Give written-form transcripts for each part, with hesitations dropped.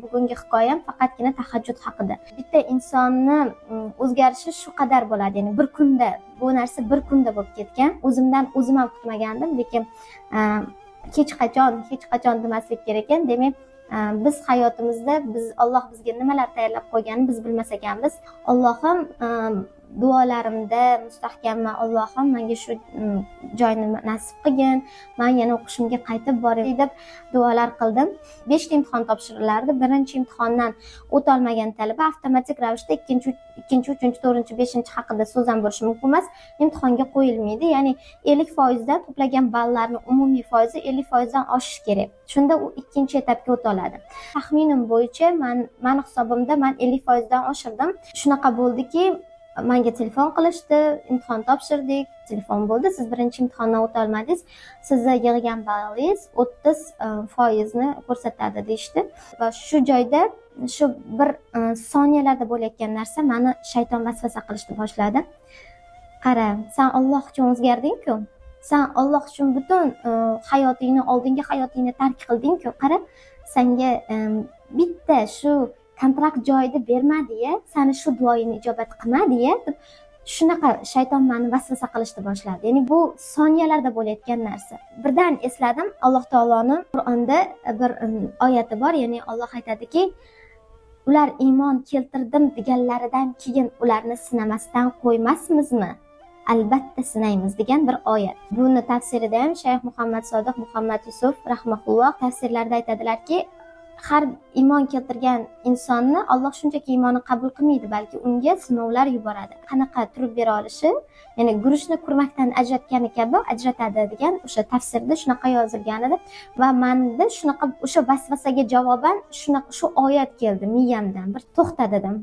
Bugungi hikoyam faqatgina tahajjud haqida. Bitta insonni o'zgarishi shu qadar bo'ladi. Ya'ni bir kunda, bu narsa bir kunda bo'lib ketgan. O'zimdan o'zim ham kutmagandim, lekin hech qachon demaslik kerak ekan. Demak, biz hayotimizda Alloh bizga nimalar tayyorlab qo'yganini biz bilmas ekanmiz. Allohim duolarimda mustahkamman. Allohim menga shu joyni nasib qilgin. Men yana o'qishimga qaytib boray deb duolar qildim. 5 ta imtihon topshirilardi. Birinchi imtihondan o'tolmagan talaba avtomatik ravishda ikkinchi, uchinchi, to'rtinchi, beshinchi haqida so'z ham bo'lishi mumkin emas. Imtihonga qo'yilmaydi. Ya'ni 50% dan to'plagan ballarning umumiy foizi 50% dan oshishi kerak. Shunda u ikkinchi etapga o'ta oladi. Taxminim bo'yicha men hisobimda men 50% dan oshirdim. Shunaqa bo'ldiki, menga telefon qilishdi, imtihon topshirdik, telefon bo'ldi, siz birinchi imtihondan o'ta olmadingiz, sizni yig'gan ballingiz 30% ni ko'rsatadi deyishdi. Va shu joyda shu bir soniyalarda bo'layotgan narsa meni shayton vasvasa qilishni boshladi. Qara, sen Alloh uchun o'zgarding-ku. Sen Alloh uchun butun hayotingni, oldingi hayotingni tark qilding-ku. Qara, senga bitta shu kontrakt joyida bermadi-ya, seni shu duoyini ijobat qilmadi-ya deb shunaqa shayton meni vasvasa qilishni boshladi. Ya'ni bu soniyalarda bo'layotgan narsa. Birdan esladim, Alloh taoloning Qur'onda bir oyati bor, ya'ni Alloh aytadiki, ular iymon keltirdim deganlaridan keyin ularni sinamasdan qo'ymasmizmi? Albatta sinaymiz degan bir oyat. Buni tafsirida ham Shayx Muhammad Sodiq Muhammad Yusuf rahmatulloh tafsirlarda aytadilarki, har iymon keltirgan insonni Alloh shunchaki iymonni qabul qilmaydi, balki unga sinovlar yuboradi. Qanaqa turib bera olishi, ya'ni guruchni kurmakdan ajratgani kabi ajratadi degan o'sha tafsirda shunaqa yozilgan edi va menda shunaqa o'sha vasvasaga javoban shu oyat keldi miyamdan. Bir to'xta dedim.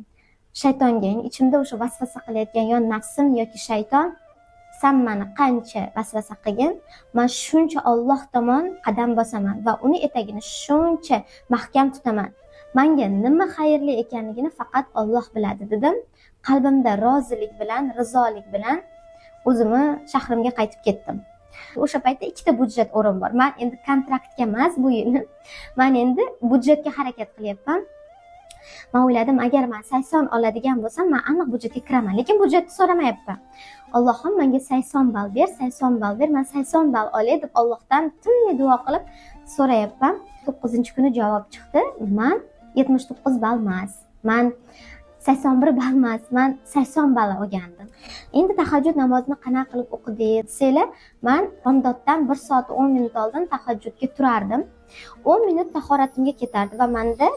Shaytonga, ya'ni ichimda o'sha vasvasa qilayotgan yon nafsim yoki shayton, sen meni qancha vasvasa qilgin, men shuncha Alloh tomon qadam bosaman va uni etagini shuncha mahkam tutaman. Menga nima xayrli ekanligini faqat Alloh biladi dedim. Qalbimda rozilik bilan, rizolik bilan o'zimni shahrimga qaytib ketdim. O'sha paytda 2 ta budjet o'rin bor. Men endi kontraktga emas bu yil. Men endi budjetga harakat qilyapman. Men o'yladim, agar men 80 oladigan bo'lsam, men aniq budjetga kiraman, lekin budjetni so'ramayapman. Allohim menga 80 ball ber, 80 ball ber, men 80 ball olay deb Allohdan tinmay duo qilib so'rayapman. 9-kuni javob chiqdi. Men 79 ball emas, men 81 ball emas, men 80 ball olgandim. Endi tahajjud namozini qanaqa qilib o'qidingiz desanglar, men bomdoddan 1 soat 10 minut oldin tahajjudga turardim. 10 minut tahoratimga ketardi va menda